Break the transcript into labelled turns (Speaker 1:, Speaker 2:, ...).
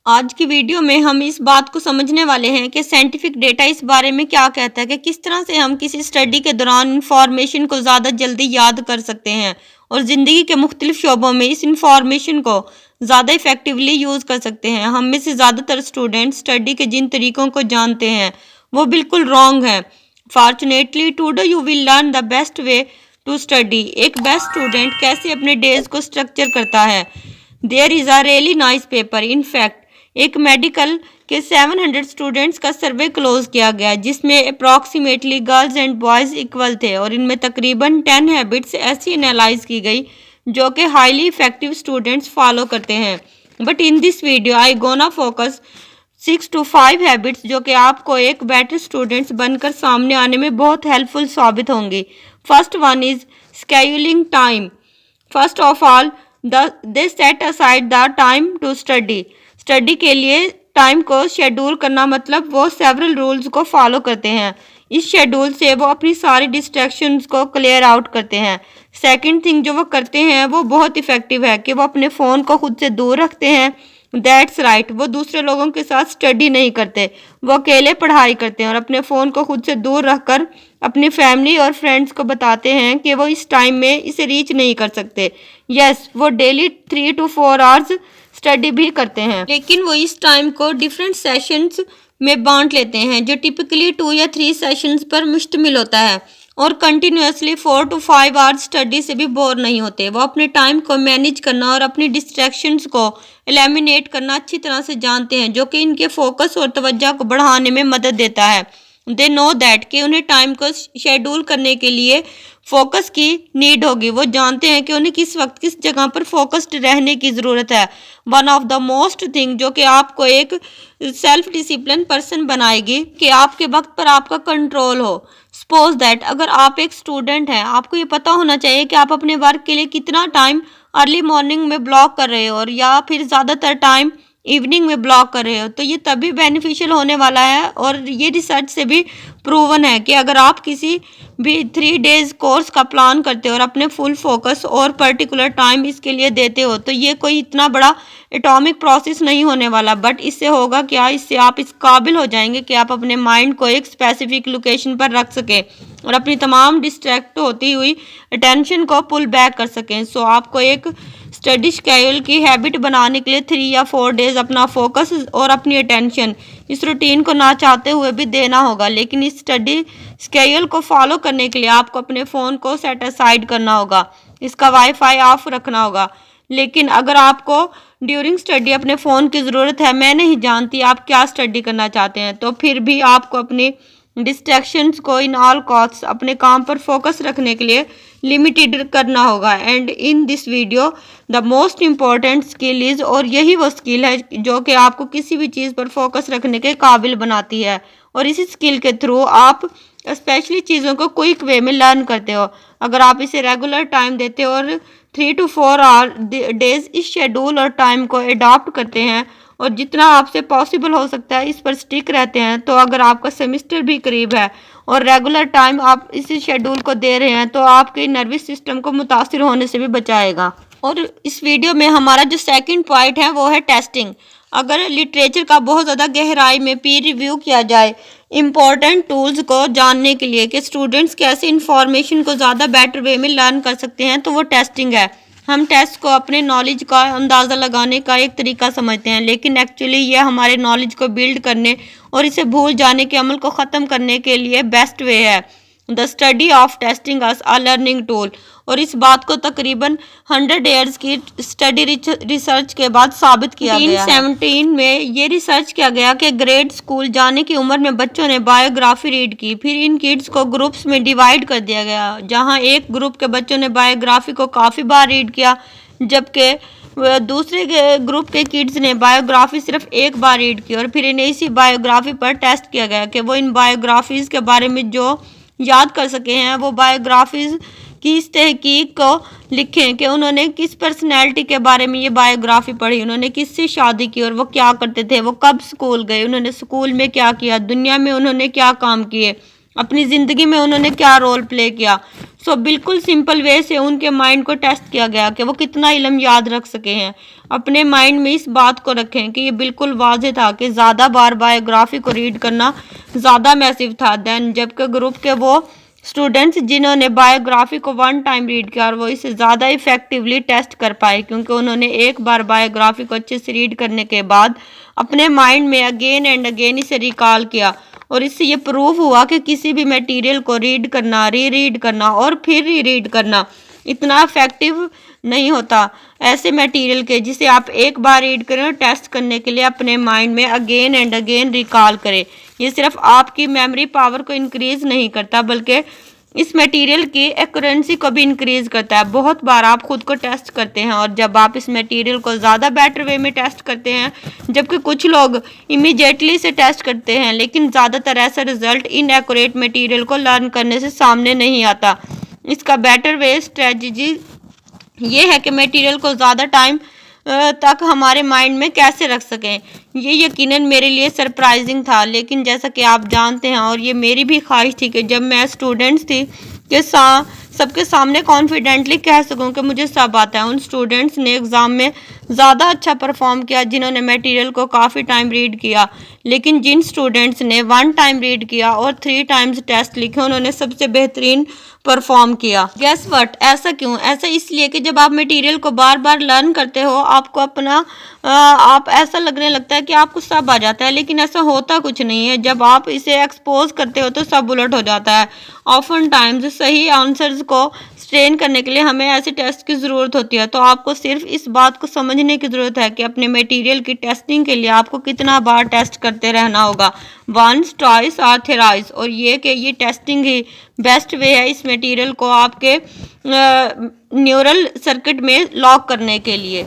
Speaker 1: आज की वीडियो में हम इस बात को समझने वाले हैं कि साइंटिफिक डेटा इस बारे में क्या कहता है कि किस तरह से हम किसी स्टडी के दौरान इंफॉर्मेशन को ज़्यादा जल्दी याद कर सकते हैं और ज़िंदगी के मुख्तलिफ शोबों में इस इंफॉर्मेशन को ज़्यादा इफेक्टिवली यूज़ कर सकते हैं। हम में से ज़्यादातर स्टूडेंट स्टडी के जिन तरीक़ों को जानते हैं वो बिल्कुल रॉन्ग है। Fortunately today you will learn the best way to study. एक बेस्ट स्टूडेंट कैसे अपने डेज को स्ट्रक्चर करता है। There is a really nice paper. In fact एक मेडिकल के 700 स्टूडेंट्स का सर्वे क्लोज किया गया जिसमें approximately girls and boys equal थे और इनमें तकरीबन 10 हैबिट्स ऐसी एनालाइज की गई जो कि हाईली इफेक्टिव स्टूडेंट्स फॉलो करते हैं। But in this video I gonna focus 6 to 5 habits जो कि आपको एक बेटर स्टूडेंट्स बनकर सामने आने में बहुत हेल्पफुल साबित होंगी। First one is scheduling time. First of all they set aside the time to study. Study के लिए टाइम को शेड्यूल करना मतलब वो सेवरल रूल्स को फॉलो करते हैं। इस शेड्यूल से वो अपनी सारी डिस्ट्रैक्शंस को क्लियर आउट करते हैं। सेकंड थिंग जो वो करते हैं वो बहुत इफ़ेक्टिव है कि वो अपने फ़ोन को खुद से दूर रखते हैं। दैट्स राइट, वो दूसरे लोगों के साथ स्टडी नहीं करते, वो अकेले पढ़ाई करते हैं और अपने फ़ोन को खुद से दूर रखकर अपनी फैमिली और फ्रेंड्स को बताते हैं कि वो इस टाइम में इसे रीच नहीं कर सकते। यस, वो डेली 3 to 4 आवर्स स्टडी भी करते हैं, लेकिन वो इस टाइम को डिफरेंट सेशंस में बांट लेते हैं जो टिपिकली 2 या 3 सेशंस पर मुश्तमिल होता है और कंटिन्यूसली 4 to 5 आवर्स स्टडी से भी बोर नहीं होते। वो अपने टाइम को मैनेज करना और अपनी डिस्ट्रैक्शंस को एलिमिनेट करना अच्छी तरह से जानते हैं जो कि इनके फोकस और तवज्जो को बढ़ाने में मदद देता है। दे नो दैट कि उन्हें टाइम को शेड्यूल करने के लिए फोकस की नीड होगी। वो जानते हैं कि उन्हें किस वक्त किस जगह पर फोकस्ड रहने की ज़रूरत है। One of the most thing जो कि आपको एक सेल्फ डिसिप्लिन पर्सन बनाएगी कि आपके वक्त पर आपका कंट्रोल हो। सपोज दैट अगर आप एक स्टूडेंट हैं, आपको ये पता होना चाहिए कि आप अपने वर्क के लिए कितना टाइम अर्ली मॉर्निंग में ब्लॉक कर रहे हो और या फिर ज़्यादातर टाइम इवनिंग में ब्लॉक कर रहे हो, तो ये तभी बेनिफिशियल होने वाला है। और ये रिसर्च से भी प्रूवन है कि अगर आप किसी भी 3 days कोर्स का प्लान करते हो और अपने फुल फोकस और पर्टिकुलर टाइम इसके लिए देते हो तो ये कोई इतना बड़ा एटॉमिक प्रोसेस नहीं होने वाला। बट इससे होगा क्या, इससे आप इस काबिल हो जाएंगे कि आप अपने माइंड को एक स्पेसिफिक लोकेशन पर रख सकें और अपनी तमाम डिस्ट्रैक्ट होती हुई अटेंशन को पुल बैक कर सकें। सो आपको एक स्टडी शेड्यूल की हैबिट बनाने के लिए 3 या 4 days अपना फोकस और अपनी अटेंशन इस रूटीन को ना चाहते हुए भी देना होगा। लेकिन इस स्टडी शेड्यूल को फॉलो करने के लिए आपको अपने फ़ोन को सेट असाइड करना होगा, इसका वाईफाई ऑफ रखना होगा। लेकिन अगर आपको ड्यूरिंग स्टडी अपने फ़ोन की ज़रूरत है, मैं नहीं जानती आप क्या स्टडी करना चाहते हैं, तो फिर भी आपको अपनी डिस्ट्रैक्शंस को इन ऑल कॉस्ट अपने काम पर फोकस रखने के लिए लिमिटेड करना होगा। And in this video the most important skill is, और यही वो स्किल है जो कि आपको किसी भी चीज़ पर फोकस रखने के काबिल बनाती है और इसी स्किल के थ्रू आप स्पेशली चीज़ों को क्विक वे में लर्न करते हो। अगर आप इसे रेगुलर टाइम देते हो और 3 to 4 डेज इस शेड्यूल और टाइम को अडॉप्ट करते हैं और जितना आपसे पॉसिबल हो सकता है इस पर स्टिक रहते हैं, तो अगर आपका सेमेस्टर भी करीब है और रेगुलर टाइम आप इसी शेड्यूल को दे रहे हैं तो आपके नर्वस सिस्टम को मुतासिर होने से भी बचाएगा। और इस वीडियो में हमारा जो सेकंड पॉइंट है वो है टेस्टिंग। अगर लिटरेचर का बहुत ज़्यादा गहराई में पीर रिव्यू किया जाए इम्पॉर्टेंट टूल्स को जानने के लिए कि स्टूडेंट्स कैसे इंफॉर्मेशन को ज़्यादा बेटर वे में लर्न कर सकते हैं, तो वो टेस्टिंग है। हम टेस्ट को अपने नॉलेज का अंदाज़ा लगाने का एक तरीका समझते हैं, लेकिन एक्चुअली ये हमारे नॉलेज को बिल्ड करने और इसे भूल जाने के अमल को ख़त्म करने के लिए बेस्ट वे है। The study of testing us a learning tool. और इस बात को तकरीबन 100 years की स्टडी रिसर्च के बाद साबित किया गया। 1917 में ये रिसर्च किया गया कि ग्रेड स्कूल जाने की उम्र में बच्चों ने बायोग्राफी रीड की। फिर इन किड्स को ग्रुप्स में डिवाइड कर दिया गया, जहां एक ग्रुप के बच्चों ने बायोग्राफी को काफ़ी बार रीड किया जबकि दूसरे ग्रुप के किड्स ने बायोग्राफी सिर्फ एक बार रीड की। और फिर इन्हें इसी बायोग्राफी पर टेस्ट किया गया कि वो इन बायोग्राफीज़ के बारे में जो याद कर सके हैं वो बायोग्राफीज़ की इस तहकीक को लिखें कि उन्होंने किस पर्सनैलिटी के बारे में ये बायोग्राफी पढ़ी, उन्होंने किससे शादी की और वो क्या करते थे, वो कब स्कूल गए, उन्होंने स्कूल में क्या किया, दुनिया में उन्होंने क्या काम किए, अपनी ज़िंदगी में उन्होंने क्या रोल प्ले किया। सो बिल्कुल सिंपल वे से उनके माइंड को टेस्ट किया गया कि वो कितना इल्म याद रख सके हैं। अपने माइंड में इस बात को रखें कि ये बिल्कुल वाज़ेह था कि ज़्यादा बार बायोग्राफी को रीड करना ज़्यादा मैसिव था देन जबकि ग्रुप के वो स्टूडेंट्स जिन्होंने बायोग्राफी को वन टाइम रीड किया और वो इसे ज़्यादा इफेक्टिवली टेस्ट कर पाए क्योंकि उन्होंने एक बार बायोग्राफी को अच्छे से रीड करने के बाद अपने माइंड में अगेन एंड अगेन इसे रिकॉल किया और इससे ये प्रूव हुआ कि किसी भी मटेरियल को रीड करना, रीड करना और फिर रीड करना इतना इफेक्टिव नहीं होता ऐसे मटेरियल के जिसे आप एक बार रीड करें और टेस्ट करने के लिए अपने माइंड में अगेन एंड अगेन रिकॉल करें। ये सिर्फ आपकी मेमोरी पावर को इंक्रीज नहीं करता बल्कि इस मटेरियल की एक्यूरेंसी को भी इंक्रीज करता है। बहुत बार आप खुद को टेस्ट करते हैं और जब आप इस मटेरियल को ज़्यादा बेटर वे में टेस्ट करते हैं जबकि कुछ लोग इमीडिएटली से टेस्ट करते हैं लेकिन ज़्यादातर ऐसा रिजल्ट इनएक्यूरेट मटेरियल को लर्न करने से सामने नहीं आता। इसका बेटर वे स्ट्रेटजी ये है कि मटेरियल को ज़्यादा टाइम तक हमारे माइंड में कैसे रख सकें। ये यकीनन मेरे लिए सरप्राइजिंग था लेकिन जैसा कि आप जानते हैं और ये मेरी भी ख्वाहिश थी कि जब मैं स्टूडेंट्स थी कि सबके सामने कॉन्फिडेंटली कह सकूं कि मुझे सब आता है। उन स्टूडेंट्स ने एग्ज़ाम में ज़्यादा अच्छा परफॉर्म किया जिन्होंने मटेरियल को काफ़ी टाइम रीड किया लेकिन जिन स्टूडेंट्स ने वन टाइम रीड किया और 3 टाइम्स टेस्ट लिखे उन्होंने सबसे बेहतरीन परफॉर्म किया। गेस व्हाट, ऐसा क्यों? ऐसा इसलिए कि जब आप मटेरियल को बार बार लर्न करते हो आपको अपना आप ऐसा लगने लगता है कि आपको सब आ जाता है लेकिन ऐसा होता कुछ नहीं है। जब आप इसे एक्सपोज करते हो तो सब उलट हो जाता है। ऑफन टाइम्स सही आंसर्स को स्ट्रेन करने के लिए हमें ऐसे टेस्ट की ज़रूरत होती है। तो आपको सिर्फ इस बात को समझने की ज़रूरत है कि अपने मटेरियल की टेस्टिंग के लिए आपको कितना बार टेस्ट करते रहना होगा, वंस, ट्वाइस और थ्राइस। और ये कि ये टेस्टिंग ही बेस्ट वे है इस मटेरियल को आपके न्यूरल सर्किट में लॉक करने के लिए।